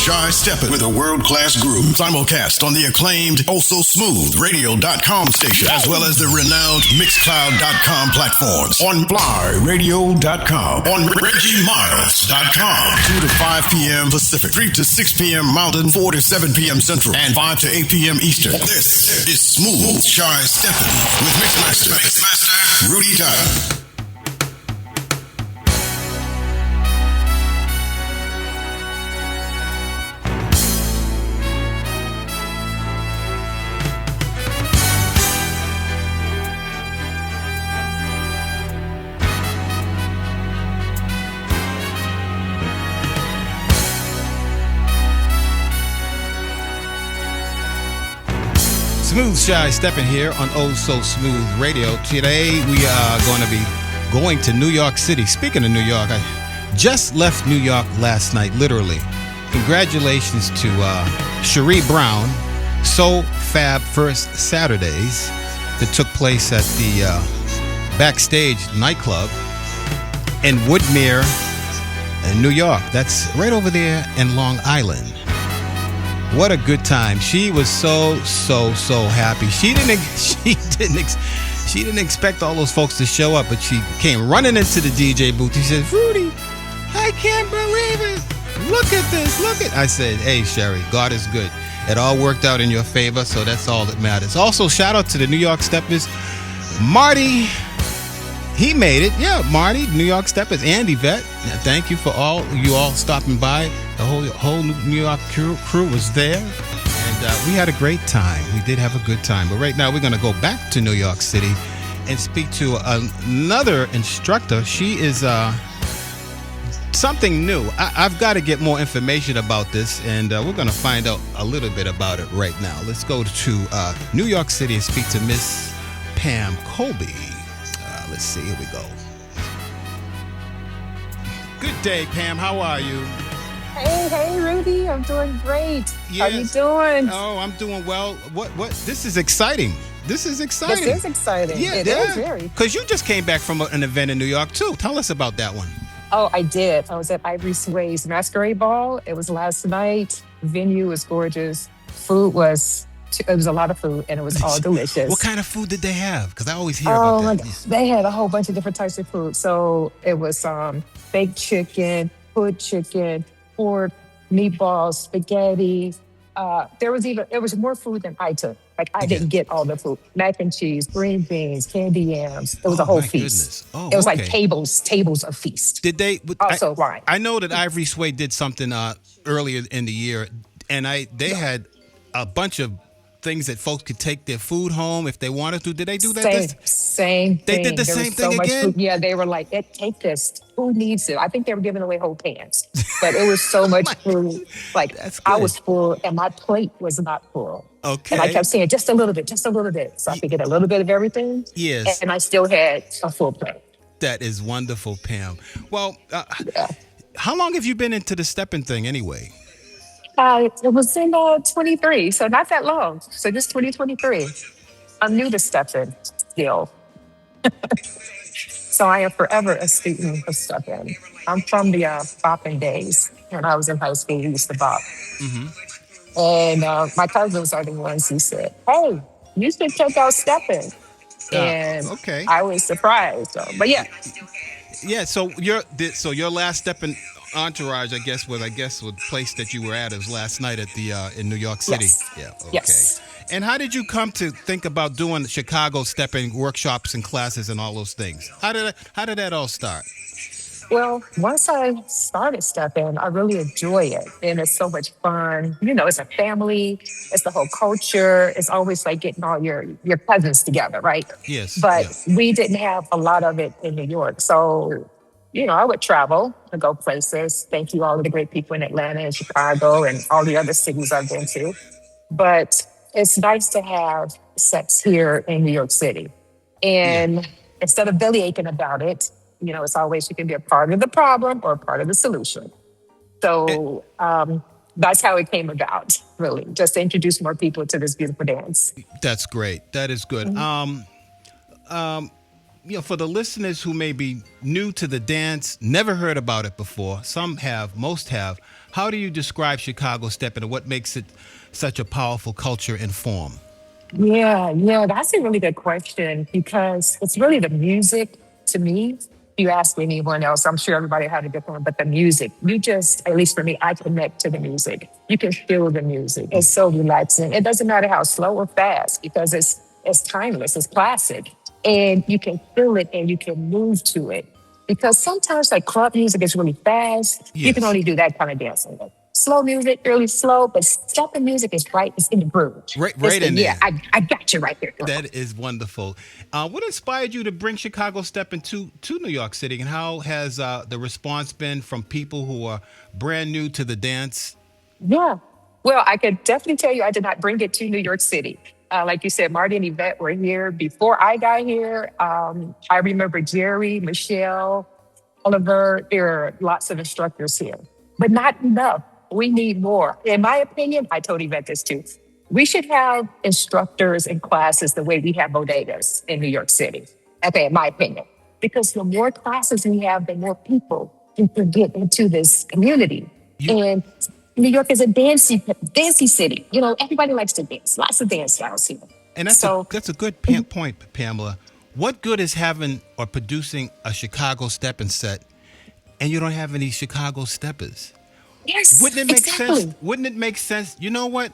Shy Steppin with a world-class groove. Simulcast on the acclaimed Radio.com station, as well as the renowned Mixcloud.com platforms. On FlyRadio.com. On ReggieMiles.com. 2 to 5 p.m. Pacific. 3 to 6 p.m. Mountain. 4 to 7 p.m. Central. And 5 to 8 p.m. Eastern. This is Smooth Shy Steppin with Mixmaster Rudy Dunn. Smooth Shy Steppin here on Oh So Smooth Radio. Today we are going to be going to New York City. Speaking of New York, I just left New York last night, literally. Congratulations to Cherie Brown, Soul Fab First Saturdays that took place at the Backstage nightclub in Woodmere, New York. That's right over there in Long Island. What a good time. She was so happy. She didn't expect all those folks to show up, but she came running into the DJ booth. She said, "Rudy, I can't believe it. Look at this. Look at." I said, "Hey, Sherry, God is good. It all worked out in your favor, so that's all that matters." Also, shout out to the New York Steppers. Marty, he made it. Yeah, Marty, New York Steppers, and Yvette. Thank you for all stopping by. The whole New York crew was there, and we had a great time. We did have a good time. But right now, we're going to go back to New York City and speak to another instructor. She is something new. I've got to get more information about this, and we're going to find out a little bit about it right now. Let's go to New York City and speak to Miss Pam Colby. Let's see. Here we go. Good day, Pam. How are you? Hey, Rudy. I'm doing great. Yes. How you doing? Oh, I'm doing well. What? This is exciting. This is exciting. This is exciting. Yeah, it is very. Because you just came back from an event in New York, too. Tell us about that one. Oh, I did. I was at Ivory Sway's Masquerade Ball. It was last night. Venue was gorgeous. It was a lot of food, and it was all delicious. What kind of food did they have? Because I always hear about that. My God. They had a whole bunch of different types of food. So it was baked chicken, hood chicken, pork, meatballs, spaghetti. There was more food than I took. Like I didn't get all the food. Mac and cheese, green beans, candy yams. It was a whole feast. It was like tables of feast. Did they? Also wine. I know that Ivory Sway did something earlier in the year, and they had a bunch of things that folks could take their food home if they wanted to. Did they do that? Same thing. They did the same thing again? Yeah, they were like, take this. Who needs it? I think they were giving away whole pans. But it was so much food. Like, I was full, and my plate was not full. Okay. And I kept saying, just a little bit. So I could get a little bit of everything. Yes. And I still had a full plate. That is wonderful, Pam. Well, how long have you been into the stepping thing anyway? It was in 23, so not that long. So just 2023. I'm new to stepping still. So I am forever a student of stepping. I'm from the bopping days. When I was in high school, we used to bop. Mm-hmm. And my cousins are the ones who said, "Hey, you should check out stepping." And okay. I was surprised. But yeah. Yeah, so your last stepping entourage, I guess the place that you were at was last night at the in New York City. Yes. Yeah. Okay. Yes. And how did you come to think about doing Chicago Steppin workshops and classes and all those things? How did that all start? Well, once I started stepping, I really enjoy it, and it's so much fun. You know, it's a family. It's the whole culture. It's always like getting all your cousins together, right? Yes. But we didn't have a lot of it in New York, so. You know, I would travel to go places. Thank you, all of the great people in Atlanta and Chicago and all the other cities I've been to. But it's nice to have sets here in New York City. And instead of belly aching about it, you know, it's always you can be a part of the problem or a part of the solution. So that's how it came about, really, just to introduce more people to this beautiful dance. That's great. That is good. Mm-hmm. You know, for the listeners who may be new to the dance, never heard about it before, some have, most have, How do you describe Chicago Steppin' and what makes it such a powerful culture and form? Yeah, that's a really good question because it's really the music to me. If you ask anyone else, I'm sure everybody had a different one, but the music, you just, at least for me, I connect to the music. You can feel the music. It's so relaxing. It doesn't matter how slow or fast because it's timeless, it's classic. And you can feel it and you can move to it. Because sometimes like club music is really fast. You can Yes. only do that kind of dancing. Slow music, really slow, but stepping music is right. It's in the groove. Right, It's right the, in yeah, there. I got you right there, girl. That is wonderful. What inspired you to bring Chicago Steppin' to New York City, and how has the response been from people who are brand new to the dance? Yeah. Well, I could definitely tell you I did not bring it to New York City. Like you said, Marty and Yvette were here before I got here. I remember Jerry, Michelle, Oliver. There are lots of instructors here, but not enough. We need more. In my opinion, I told Yvette this too. We should have instructors and classes the way we have bodegas in New York City. Okay, in my opinion. Because the more classes we have, the more people we can get into this community. You And New York is a dancey city. You know, everybody likes to dance. Lots of dance styles here. and So, that's a good point, Pamela. What good is having or producing a Chicago Steppin' set, and you don't have any Chicago steppers? yes, Wouldn't it make sense? exactly. Wouldn't it make sense? You know what?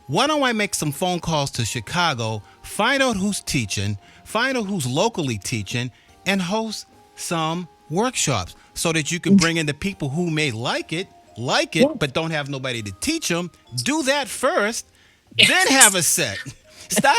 Why don't I make some phone calls to Chicago, find out who's teaching, find out who's locally teaching, and host some workshops so that you can bring in the people who may Yeah. but don't have nobody to teach them. Do that first, then have a set. Start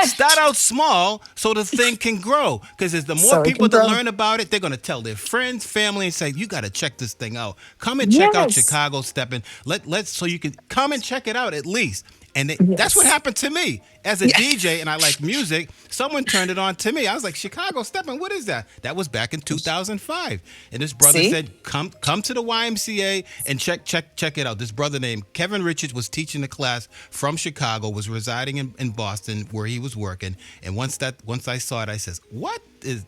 start out small so the thing can grow. Because as the more So it people can that grow. learn about it, they're gonna tell their friends, family, and say, "You got to check this thing out. Come and check out Yes. Chicago Steppin'. Let's so you can come and check it out at least." And that's what Yes. happened to me as a Yeah. DJ, and I like music. Someone turned it on to me. I was like, "Chicago Steppin', what is that?" That was back in 2005, and this brother See? said, "Come to the YMCA and check it out." This brother named Kevin Richards was teaching the class from Chicago, was residing in Boston where he was working. And once I saw it, I says, "What is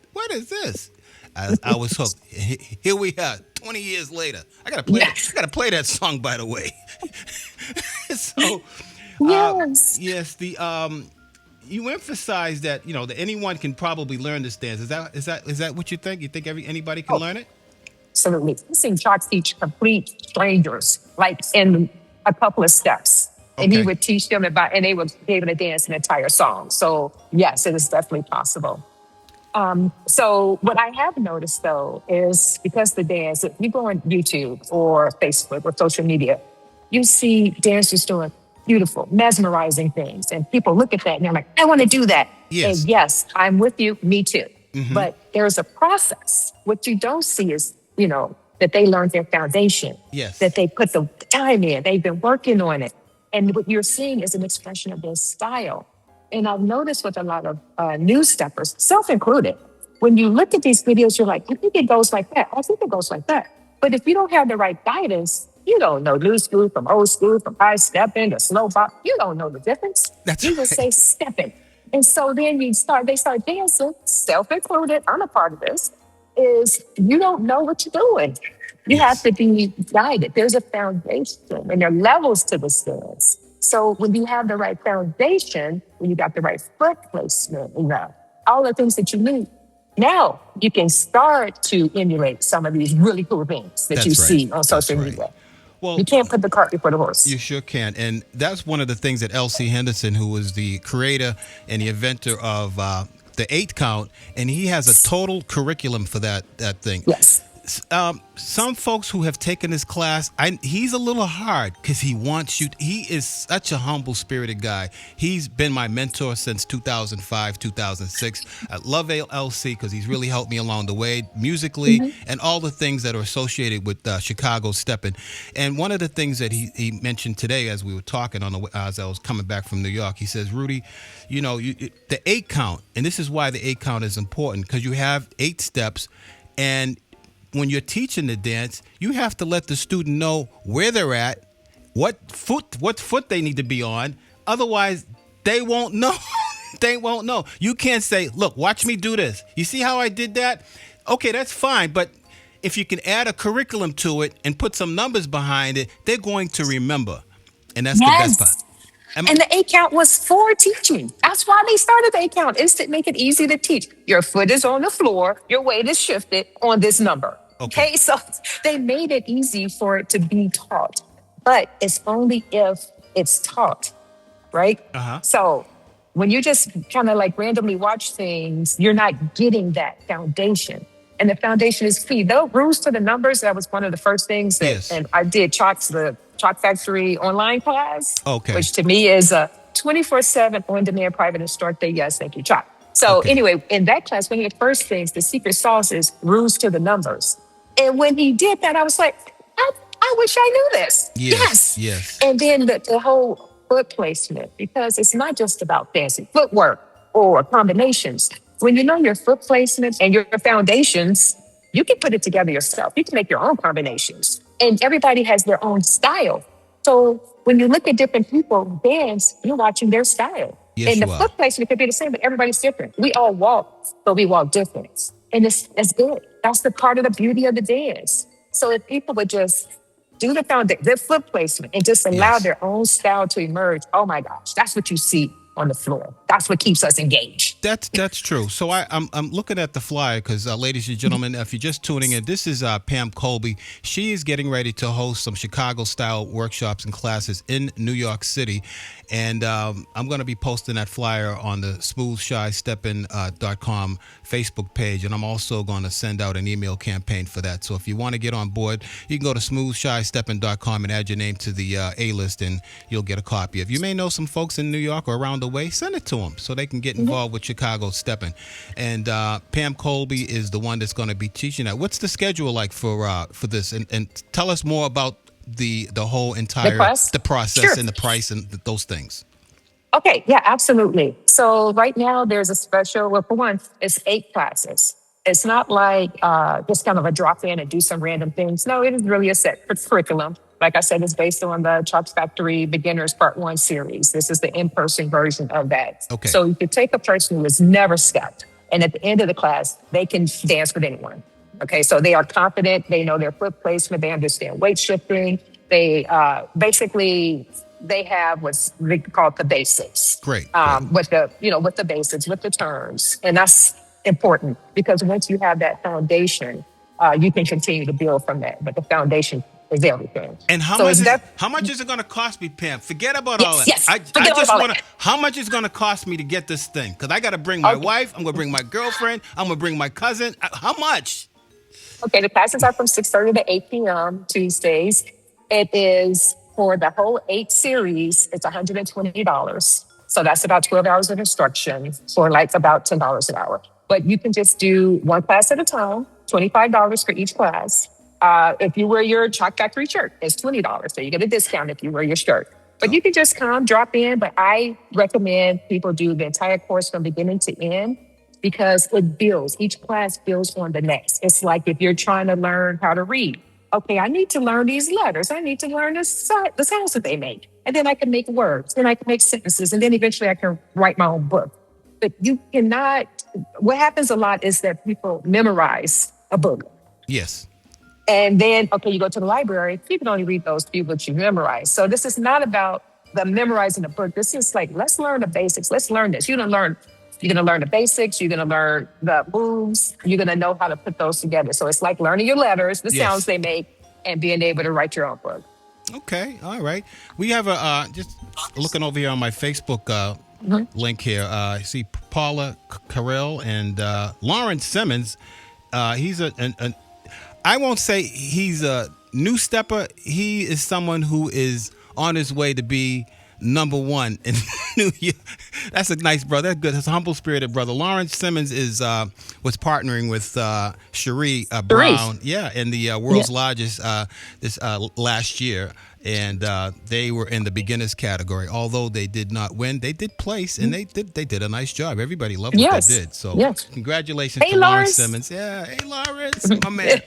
this?" I was hooked. Here we are, 20 years later. I gotta play. Yes. I gotta play that song, by the way. So. Yes. Yes, the you emphasize that that anyone can probably learn this dance. Is that what you think? You think anybody can learn it? Absolutely. Listen, Chalk teach complete strangers, like in a couple of steps. And he Okay. would teach them about, and they would be able to dance an entire song. So yes, it is definitely possible. So what I have noticed though is because the dance, if you go on YouTube or Facebook or social media, you see dancers doing beautiful, mesmerizing things. And people look at that and they're like, I want to do that. Yes. And yes, I'm with you, me too. But there's a process. What you don't see is, that they learned their foundation, Yes. that they put the time in, they've been working on it. And what you're seeing is an expression of their style. And I've noticed with a lot of new steppers, self-included, when you look at these videos, you're like, I think it goes like that. I think it goes like that. But if you don't have the right guidance, you don't know new school from old school, from high stepping to slow bop. You don't know the difference. That's You right. just say stepping. And so then they start dancing, self-included, I'm a part of this, is you don't know what you're doing. You have to be guided. There's a foundation and there are levels to this dance. So when you have the right foundation, when you got the right foot placement, all the things that you need, now you can start to emulate some of these really cool things that you That's right. see on That's social right. media. Well, You can't put the cart before the horse. you sure can. And that's one of the things that L.C. Henderson, who was the creator and the inventor of the 8 count, and he has a total curriculum for that thing. Yes. Some folks who have taken this class, he's a little hard because he wants you. He is such a humble spirited guy. He's been my mentor since 2005, 2006. I love LC because he's really helped me along the way musically and all the things that are associated with Chicago Steppin'. And one of the things that he mentioned today as we were talking as I was coming back from New York, he says, Rudy, the 8 count, and this is why the 8 count is important because you have 8 steps, and when you're teaching the dance, you have to let the student know where they're at, what foot they need to be on. Otherwise, they won't know. They won't know. You can't say, look, watch me do this. You see how I did that? Okay, that's fine. But if you can add a curriculum to it and put some numbers behind it, they're going to remember. And that's the best part. Yes. And the 8 count was for teaching. That's why they started the 8 count, is to make it easy to teach. Your foot is on the floor, your weight is shifted on this number. Okay, so they made it easy for it to be taught, but it's only if it's taught, right? So when you just kind of like randomly watch things, you're not getting that foundation. And the foundation is key. Though rules to the numbers, that was one of the first things that, Yes. and I did the Chalk Factory online class, Okay. which to me is a 24/7 on-demand private instructor. Yes, thank you, Chalk. So anyway, in that class, one of the first things, the secret sauce is rules to the numbers. And when he did that, I was like, I wish I knew this. Yes. And then the whole foot placement, because it's not just about fancy footwork or combinations. When you know your foot placement and your foundations, you can put it together yourself. You can make your own combinations. And everybody has their own style. So when you look at different people dance, you're watching their style. Yes, And the you are. foot placement could be the same, but everybody's different. We all walk, but we walk different. And it's good. That's the part of the beauty of the dance. So if people would just do their foot placement and just allow Yes. their own style to emerge, oh my gosh, that's what you see on the floor. That's what keeps us engaged. That's true. So I'm looking at the flyer because, ladies and gentlemen, if you're just tuning in, this is Pam Colby. She is getting ready to host some Chicago-style workshops and classes in New York City, and I'm going to be posting that flyer on the smoothshysteppin.com Facebook page, and I'm also going to send out an email campaign for that. So if you want to get on board, you can go to smoothshysteppin.com and add your name to the A-list, and you'll get a copy. If you may know some folks in New York or around the way, send it to them so they can get involved with Chicago Steppin. And Pam Colby is the one that's going to be teaching that. What's the schedule like for this? And tell us more about the whole entire process Sure. And the price and those things. Okay, yeah, absolutely. So right now there's a special, well, for one, it's 8 classes. It's not like just kind of a drop in and do some random things. No, it is really a set curriculum. Like I said, it's based on the Chalk Factory Beginners Part 1 series. This is the in-person version of that. Okay. So you could take a person who has never stepped, and at the end of the class, they can dance with anyone. Okay, so they are confident, they know their foot placement, they understand weight shifting. They they have what's called the basics. Great. With the basics, with the terms. And that's important because once you have that foundation, you can continue to build from that. But the foundation is everything. And how much is it going to cost me, Pam? Forget about all that. Yes. I just want to. How much is going to cost me to get this thing? Because I got to bring my wife. I'm going to bring my girlfriend. I'm going to bring my cousin. How much? Okay, the classes are from 6:30 to 8 p.m. Tuesdays. It is for the whole 8 series. It's $120. So that's about 12 hours of instruction for like about $10 an hour. But you can just do one class at a time, $25 for each class. If you wear your Chalk Factory shirt, it's $20. So you get a discount if you wear your shirt. But you can just come, drop in. But I recommend people do the entire course from beginning to end because it builds. Each class builds on the next. It's like if you're trying to learn how to read. Okay, I need to learn these letters. I need to learn the sounds that they make. And then I can make words. Then I can make sentences. And then eventually I can write my own book. But you cannot, what happens a lot is that people memorize a book. Yes. And then, okay, you go to the library, you can only read those few books you memorize. So this is not about the memorizing a book. This is like, let's learn the basics. Let's learn this. You're going to learn the basics. You're going to learn the moves. You're going to know how to put those together. So it's like learning your letters, the sounds they make, and being able to write your own book. Okay. All right. We have just looking over here on my Facebook link here. I see Paula Carell and Lawrence Simmons. He's I won't say he's a new stepper. He is someone who is on his way to be number one in New York. That's a nice brother. That's good. That's a humble-spirited brother. Lawrence Simmons was partnering with Cherie Brown, in the world's largest this last year, and they were in the beginners category. Although they did not win, they did place, and they did a nice job. Everybody loved what they did. So congratulations to Lawrence Simmons. Yeah, hey Lawrence, my man.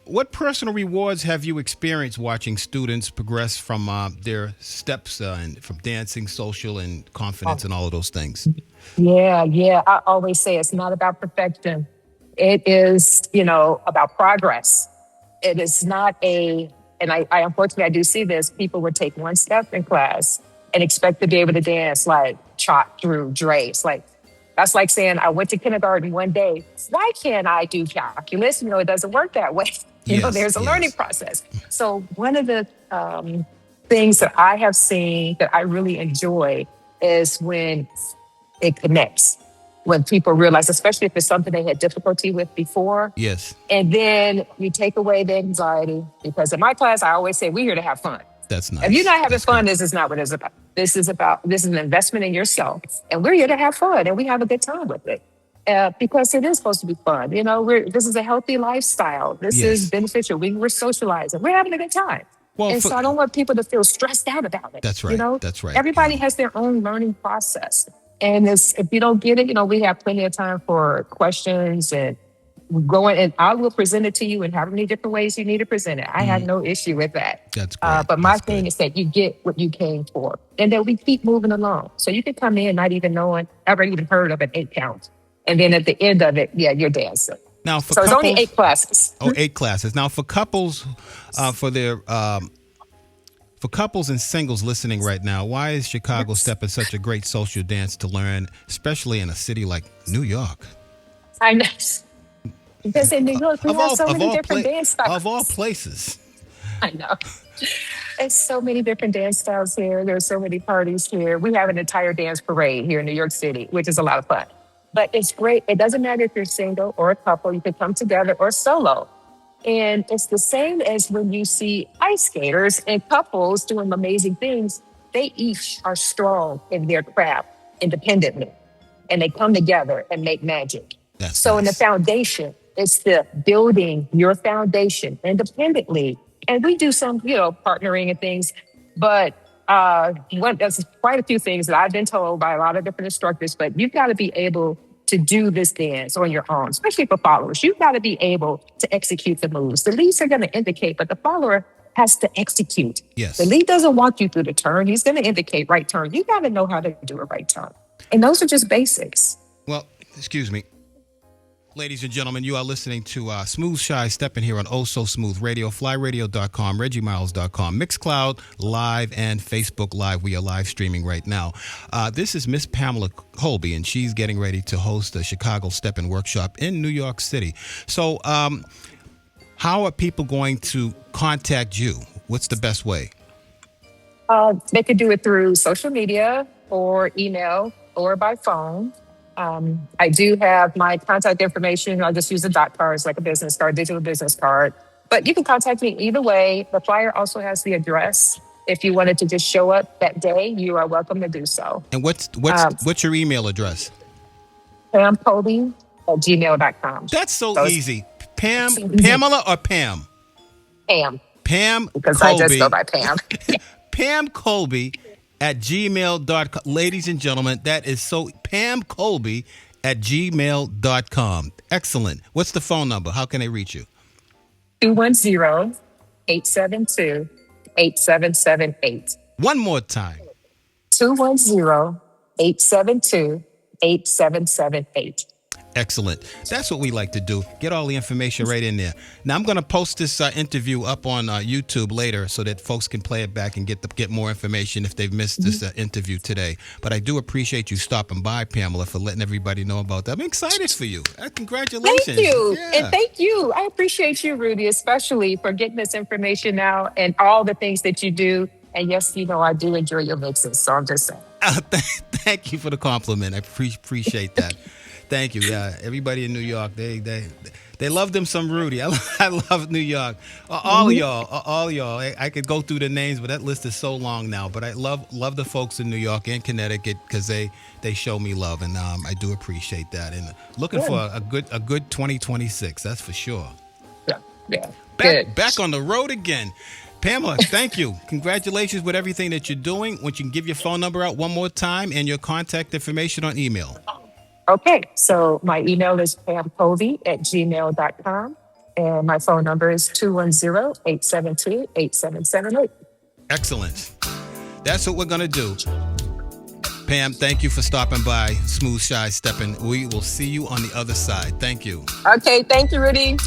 What personal rewards have you experienced watching students progress from their steps and from dancing, social, and confidence, and all of those things? Yeah. I always say it's not about perfection. It is, about progress. It is not and I unfortunately, I do see this. People would take one step in class and expect to be able to dance like trot through Dre. It's like, that's like saying I went to kindergarten one day. Why can't I do calculus? It doesn't work that way. There's a learning process. So one of the things that I have seen that I really enjoy is when it connects, when people realize, especially if it's something they had difficulty with before. Yes. And then you take away the anxiety, because in my class, I always say, we're here to have fun. That's nice. If you're not having fun, This is not what it's about. This is an investment in yourself. And we're here to have fun, and we have a good time with it. Because it is supposed to be fun. This is a healthy lifestyle. This is beneficial. We're socializing. We're having a good time. Well, so I don't want people to feel stressed out about it. That's right. That's right. Everybody has their own learning process. And if you don't get it, we have plenty of time for questions and going, and I will present it to you in how many different ways you need to present it. I have no issue with that. That's great. But my thing is that you get what you came for, and that we keep moving along. So you can come in not even knowing, ever even heard of an 8 count. And then at the end of it, you're dancing. Now, so it's only 8 classes. Oh, 8 classes. Now, for couples, for couples and singles listening right now, why is Chicago Steppin such a great social dance to learn, especially in a city like New York? I know. Because in New York, we have so many different dance styles. Of all places. I know. There's so many different dance styles here. There's so many parties here. We have an entire dance parade here in New York City, which is a lot of fun. But it's great. It doesn't matter if you're single or a couple. You can come together or solo. And it's the same as when you see ice skaters and couples doing amazing things. They each are strong in their craft independently. And they come together and make magic. So in the foundation, it's the building your foundation independently. And we do some, partnering and things. But there's quite a few things that I've been told by a lot of different instructors, but you've got to be able to do this dance on your own, especially for followers. You've got to be able to execute the moves. The leads are going to indicate, but the follower has to execute. Yes. The lead doesn't walk you through the turn. He's going to indicate right turn. You got to know how to do a right turn. And those are just basics. Well, excuse me. Ladies and gentlemen, you are listening to Smooth Shy Steppin here on Oh So Smooth Radio, flyradio.com, reggiemiles.com, Mixcloud Live, and Facebook Live. We are live streaming right now. This is Miss Pamela Colby, and she's getting ready to host a Chicago Steppin workshop in New York City. So how are people going to contact you? What's the best way? They could do it through social media or email or by phone. I do have my contact information. I'll just use a dot card. It's like a business card, digital business card. But you can contact me either way. The flyer also has the address. If you wanted to just show up that day, you are welcome to do so. And what's your email address? PamColby@gmail.com. That's so easy. Pamela or Pam? Pam. Pam because Colby. I just go by Pam. Pam Colby at gmail.com. Ladies and gentlemen, that is so Pam Colby at gmail.com. Excellent. What's the phone number? How can they reach you? 210-872-8778. One more time. 210-872-8778. Excellent. That's what we like to do. Get all the information right in there. Now, I'm going to post this interview up on YouTube later so that folks can play it back and get more information if they've missed this interview today. But I do appreciate you stopping by, Pamela, for letting everybody know about that. I'm excited for you. Congratulations. Thank you. Yeah. And thank you. I appreciate you, Rudy, especially for getting this information out and all the things that you do. And yes, I do enjoy your mixes. So I'm just saying. Thank you for the compliment. I appreciate that. Thank you. Yeah, everybody in New York, they love them some Rudy. I love New York. All y'all. I could go through the names, but that list is so long now. But I love the folks in New York and Connecticut because they show me love, and I do appreciate that. And looking for a good 2026. That's for sure. Yeah. Back on the road again. Pamela, thank you. Congratulations with everything that you're doing. Once you can give your phone number out one more time and your contact information on email. Okay, so my email is pamcolby@gmail.com, and my phone number is 210-872-8778. Excellent. That's what we're going to do. Pam, thank you for stopping by Smooth Shy Steppin'. We will see you on the other side. Thank you. Okay, thank you, Rudy.